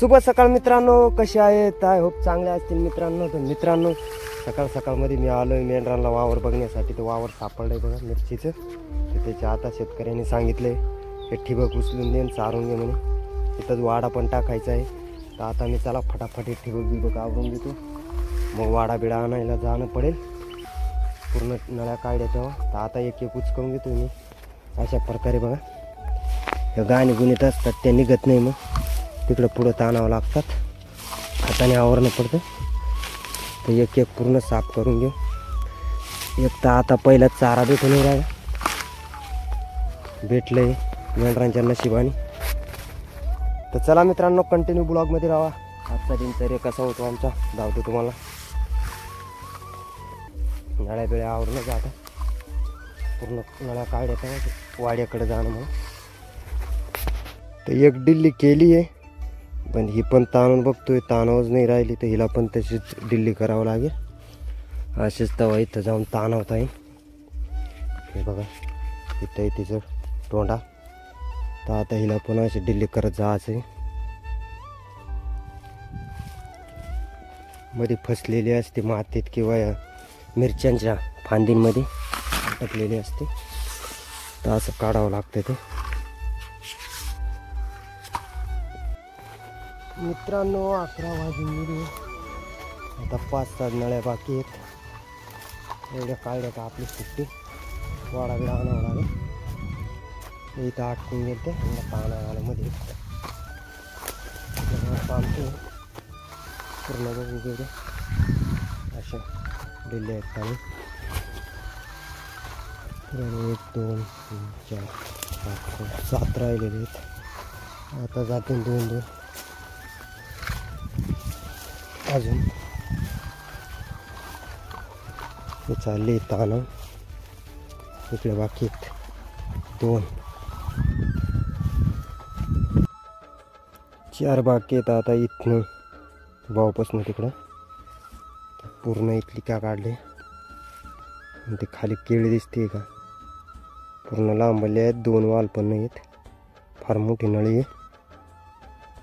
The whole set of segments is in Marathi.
शुभ सकाळ मित्रांनो, कसे आहेत? आय होप चांगले असतील मित्रांनो. तर मित्रांनो, सकाळ सकाळमध्ये मी आलोय मेंढरांना वावर बघण्यासाठी. ते वावर सापडलंय बघा मिरचीचं. तर त्याच्या आता शेतकऱ्यांनी सांगितलंय हे ठिबक उचलून देऊन चारून घे म्हणून. तिथंच वाडा पण टाकायचा आहे. तर आता मी चला फटाफट ठिबक बिबक आवरून देतो, मग वाडा बिडा आणायला जाणं पडेल. पूर्ण नळ्या काढल्या तेव्हा. तर आता एक एक उचकून घेतो मी अशा प्रकारे बघा. ह्या गाणी गुणीत असतात त्या निघत नाही, मग तिकडं पुढं ताणावं लागतात, हाताने आवरणं पडतं. तर एक एक पूर्ण साफ करून घेऊ. एक तर आता पहिला चारा भेटून राहिला, भेटलंय मेंढरांच्या नशिबाने. तर चला मित्रांनो, कंटिन्यू ब्लॉगमध्ये राहा. आजचा दिनचर्या कसा होतो आमचा धावतो तुम्हाला. नळ्या बिळ्या आवरून जाता, पूर्ण नळ्या काढल्या तेव्हा वाड्याकडे जाणं म्हणून. तर एक डिल्ली केली आहे, पण ही पण ताणून बघतोय, ताणावच नाही राहिली. तर हिला पण तशीच डिल्ली करावं लागेल. असेच तवा इथं जाऊन ताणवत आहे. हे बघा इथं आहे तिचं तोंडा. तर आता हिला पण अशी डिल्ली करत जायचं आहे. मध्ये फसलेली असते मातीत किंवा मिरच्यांच्या फांदींमध्ये अटकलेली असते. तर असं काढावं लागतं ते. मित्रांनो 11 वाजून गेले. आता 5-7 नळ्या बाकी आहेत. एवढ्या काढल्या का आपली सुट्टी वाडा बिडा आणावं लागेल. इथं अटकून गेलं ते पाहणं आलं मध्ये पाहतो पूर्ण वगैरे अशा दिल्ली आहेत पाणी. 1 2 3 4 5 6 7 राहिलेले आहेत. आता जातील 2-2 अजून. हे चालले ताणं. इकडे बाकी आहेत 2 4 बाकी आहेत. आता इथनं भाऊपासून तिकडं पूर्ण इथली का काढले. ते खाली केळी दिसते का, पूर्ण लांबले आहेत. 2 वाल पण नाही आहेत. फार मोठी नळी आहे,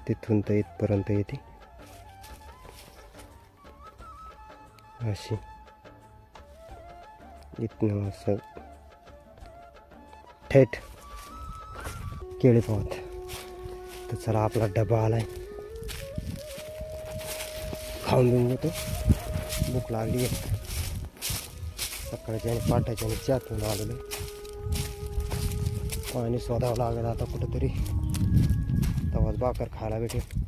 तिथून तर इथपर्यंत येते अशी. इथनं असं थेट केळी पाहत. तर चला आपला डबा आलाय, खाऊन घेऊन घेतो. भूक लागली आहे. सकाळच्या आणि पाटाच्या आणि चहातून आलेलं. पाणी शोधावं लागेल आता कुठंतरी, तेव्हाच भाकर खायला भेटेल.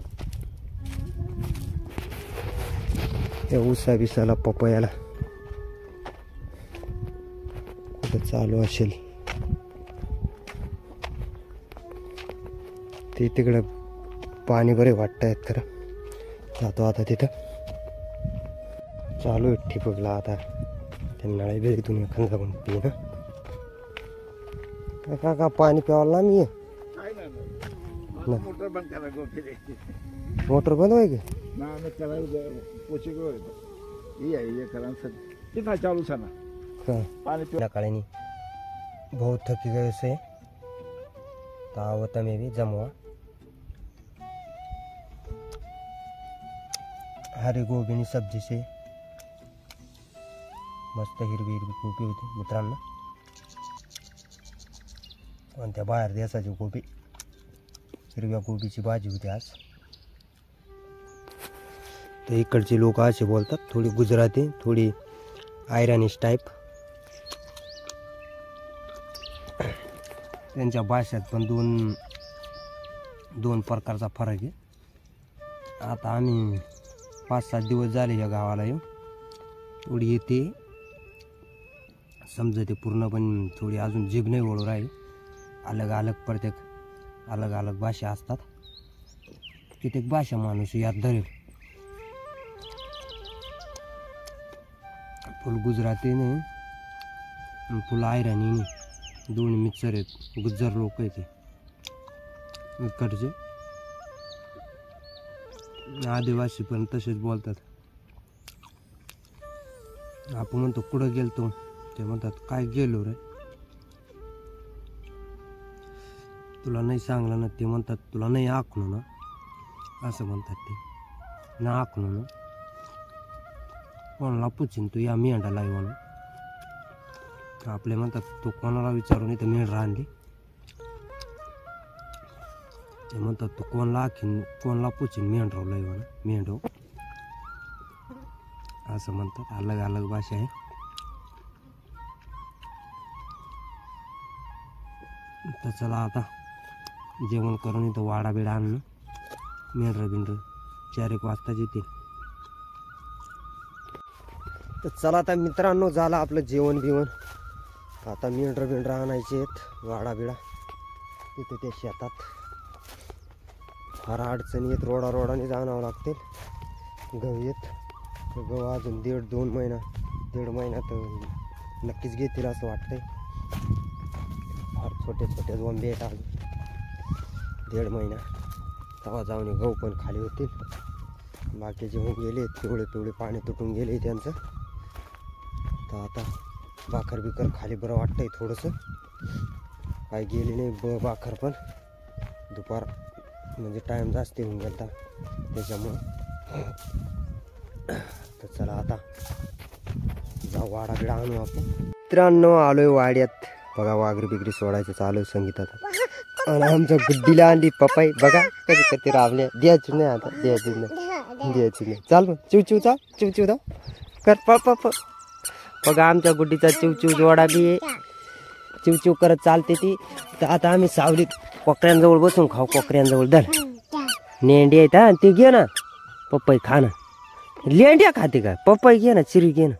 त्या उसा बिसाला पपयाला कुठं चालू असेल ते. तिकडं पाणी बरे वाटत आहेत खरं. जातो आता तिथं. चालू आहे ठिबकला आता. ते नळ्या बिळीतून एखादं जाऊन पिणं. का पाणी प्यावाला ना मी. मोटर बंद होय की काळ्यानी बहुत थकी गए से आवता में भी जमवा. हरी गोबीनी सब्जी से मस्त हिरवी हिरवी गोबी होती मित्रांनो. आणि त्या बाहेर देशाची गोबी, हिरव्या गोबीची भाजी होती आज. तर इकडचे लोक असे बोलतात, थोडी गुजराती, थोडी आयरानिश टाईप. त्यांच्या भाषेत पण दोन प्रकारचा फरक आहे. आता आम्ही 5-7 दिवस झाले या गावाला येऊन. थोडी येते समजते पूर्ण, पण थोडी अजून जीभ नाही वळू राहील. अलग अलग प्रत्येक अलग अलग भाषा असतात. कित्येक भाषा माणूस याद धरेल. फुल गुजराती नाही, फुल आयराणी नाही, दोन्ही मिक्सर आहेत. गुज्जर लोक आहेत इकडचे. आदिवासी पण तसेच बोलतात. आपण म्हणतो कुठं गेलतो, ते म्हणतात काय गेलो रे, तुला नाही सांगलं ना. ते म्हणतात तुला नाही आखलो ना. असं म्हणतात ते. नाक म्हणून कोणाला पुचिन तू या मेंढाला म्हणून आपले म्हणतात. तू कोणाला विचारून इथं मेंढरा आणली ते म्हणतात. तू कोणाला पुचिन मेंढरावला म्हणून मेंढो असं म्हणतात. अलग अलग भाषा आहे. तर चला आता जेवण करून इथं वाडा बिडा आणणं. मेंढर बिंढर 4-1 वाजता येतील. तर चला आता मित्रांनो झालं आपलं जेवण बिवण. आता मेंढर बिंढर आणायचे आहेत वाडा बिडा तिथे ते शेतात. फार अडचणी येत. रोडाने जाणावं लागतील. गहू येत. गहू अजून 1.5-2 महिना 1.5 महिना तर नक्कीच घेतील असं वाटतंय. फार छोटे वंबे आहेत अजून. 1.5 महिना तेव्हा जाऊन गहू पण खाली होतील. बाकीचे होऊन गेले पिवळे पाणी तुटून गेले त्यांचं. तर आता बाखर बिकर खाली बरं वाटतंय थोडंसं. काही गेली नाही बाखर पण. दुपार म्हणजे टाईम जास्त होऊन गेला त्याच्यामुळं. तर चला आता जाऊ वाडा बिडा आणू आपण. मित्रांनो आलोय वाड्यात. बघा वाघरी बिगरी सोडायचं चालू आहे संगीतात. आणि आमच्या गुड्डीला आणली पपाई. बघा कधी कधी राबल्या. द्यायची नाही आता. द्यायची नाही. चाल मग चिवचिव जा. चिवचिव जा कर पप. बघा आमच्या गुड्डीचा चिवचिव जोडा बी आहे. चिवचिव करत चालते ती. तर आता आम्ही सावलीत कोकऱ्यांजवळ बसून खाऊ. कोकऱ्यांजवळ धर नेंडी आहेत हा. ते घे ना पपई खा ना. लेंड्या खाते का? पपई घे ना. चिरी घे ना.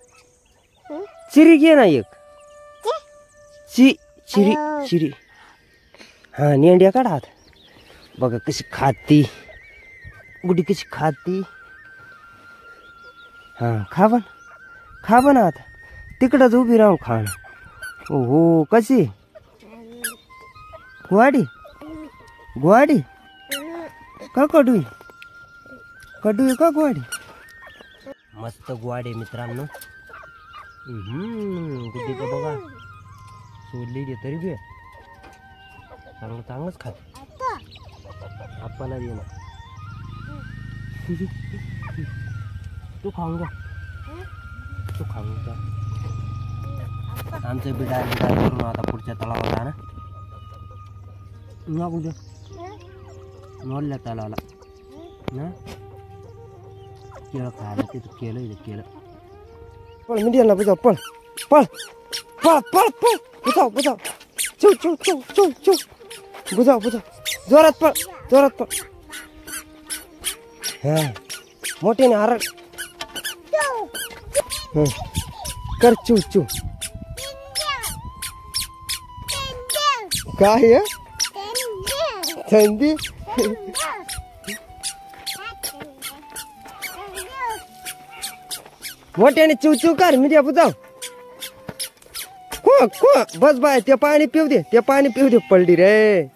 चिरी घे ना एक. चिरी हा नेंड्या काढा हात. बघा कशी खाती गुडी कशी खाती. हा खा पण आता तिकडंच उभी राहून खा ना. हो कशी ग्वाडी का कडू का ग्वाडी. मस्त ग्वाडी मित्रांनो. गुड्डी तर बघा सोडली दे तरी बी चांगलंच खात. आपल्याला दे ना. तू खाऊन जा. आमचं बिडा करून आता पुढच्या तलावाला ना कुठे नोडल्या तलावाला ना केळं खायला. तिथं केलं पळ मीडियाला बुजाव. पळ बुजाव चू बुजाव जोरात पळ. हा मोठ्याने आरड कर. चू काय थंडी. मोठ्याने चिव कर. मीडिया बुजाव. बस बाय ते पाणी पिऊ दे. पडली रे.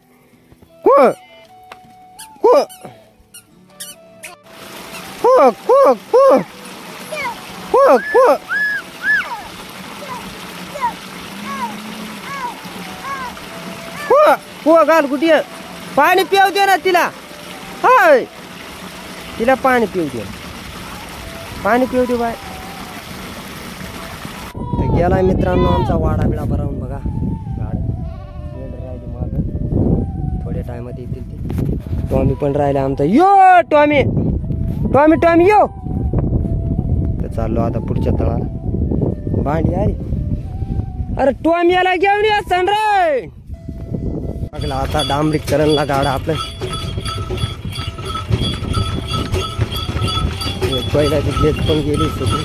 घाल कुठे पाणी पिऊ दे ना तिला. हाय तिला पाणी पिऊ दे बाय. गेलाय मित्रांनो आमचा वाडा बिडा भरावून. बघा राहिले माग थोड्या टायमात येतील ते. टॉमी पण राहिले आमचा. यो टॉमी यो. तर चाललो आता पुढच्या तळाला. भांडी आली. अरे टॉमी याला घेऊन या रे. लागला आता डांबरीकरणला गाडा आपलं. पहिला तिथलेच पण गेली सगळी.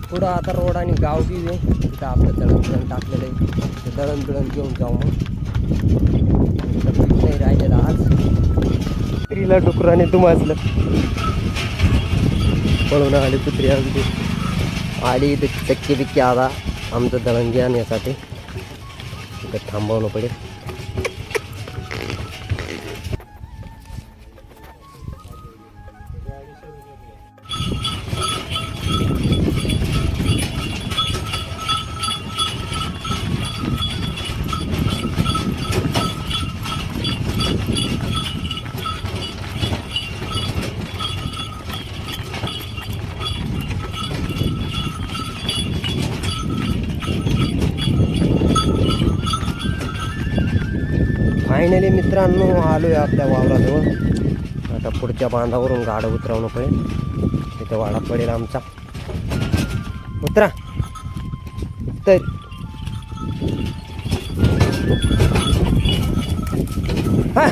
पुढं आता रोड आणि गाव बी आहे. तिथं आपलं दळण टाकलेलं आहे. ते दळण बिळण घेऊन जाऊ. मग नाही राहिलेलं आज. कुत्रीला डुकराने तुमासलं. पळून आली कुत्री अगदी. आली इथे चक्की बिक्की आला आमचं दळण घेण्यासाठी. इथं थांबवणं पडेल. फायनली मित्रांनो आलोय आपल्या वावराजवळ. आता पुढच्या बांधावरून गाडं उतरवणं पडेल. तिथं वाडा पडेल आमचा. उतरा तर हा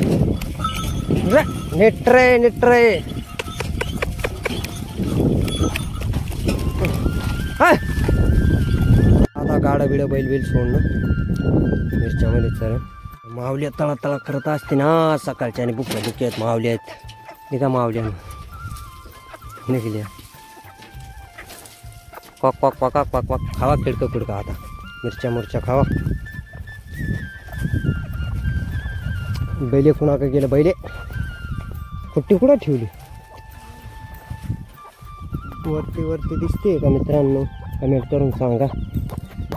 नीट रे हा. आता गाडा बिडं बैल सोडणं मिरच्यामध्ये चरण. मावल्या तळा करत असते ना सकाळच्या आणि बुक्या आहेत. मावल्या आहेत निघा मावल्या निघल्या. Quack quack quack quack quack खावा खिडकं खुडका. आता मिरच्या खावा. बैले कुणाकडे गेलं बैले. कुट्टी कुठं ठेवली. वरती दिसते का मित्रांनो. कमेंट करून सांगा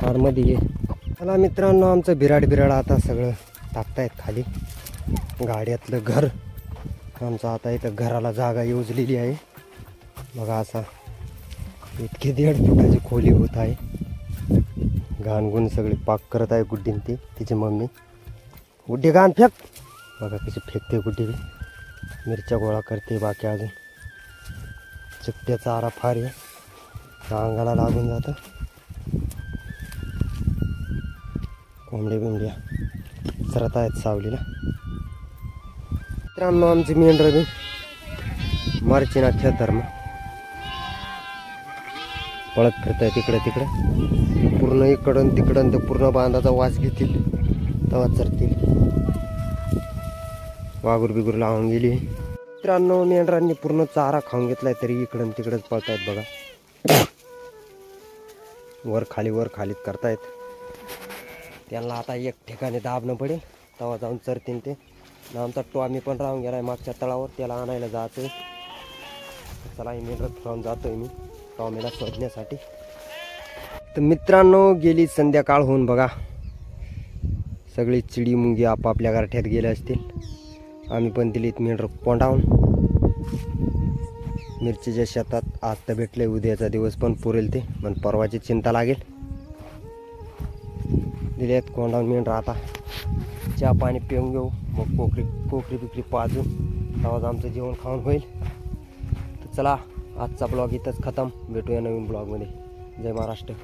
कारमध्ये ये. चला मित्रांनो आमचं बिराड आता सगळं टाकतायत खाली. गाड्यातलं घर आमचं. आता इथं घराला जागा योजलेली आहे बघा. असा इतकी 1.5 फुटाची खोली होत आहे. घाणगुण सगळी पाक करत आहे गुड्डीन तिची मम्मी. गुड्डी घाण फेक बघा कशी फेकते गुड्डी. मिरच्या गोळा करते. बाकी अजून चिकट्याचा आरा फार आहे. अंगाला लागून जातं. कोंबड्या बिंबड्या सरत आहेत सावलीला. मित्रांनो आमची मेंढरं बी मार्चिना धर्म पळत फिरत आहे तिकडं पूर्ण. इकडं तिकडं ते पूर्ण बांधाचा वास घेतील तेव्हा चरतील. वाघूर बिगूर लावून गेली. मित्रांनो मेंढरांनी पूर्ण चारा खाऊन घेतलाय तरी इकडं तिकडंच पळतायत बघा. वर खालीत करतायत. त्यांना आता एक ठिकाणी दाबणं पडेल तेव्हा जाऊन चरतील ते. आमचा टॉमी पण राहून गेलाय मागच्या तळावर. त्याला आणायला जायचंय. चला मेंढर फिरवून जातोय मी टॉमीला शोधण्यासाठी. तर मित्रांनो गेली संध्याकाळ होऊन बघा. सगळी चिडी मुंगी आपापल्या गारठ्यात गेले असतील. आम्ही पण दिलीत मेंढर कोंडावून मिरचीच्या शेतात. आज तर भेटले. उद्याचा दिवस पण पुरेल ते पण परवाची चिंता लागेल. दिलेत कोंडावून मेंढर. आता चहा पाणी पिऊन घेऊ मग कोकरी बिकरी पाजून तेव्हाच आमचं जेवण खाऊन होईल. तर चला आजचा ब्लॉग इथंच खतम. भेटूया नवीन ब्लॉगमध्ये. जय महाराष्ट्र.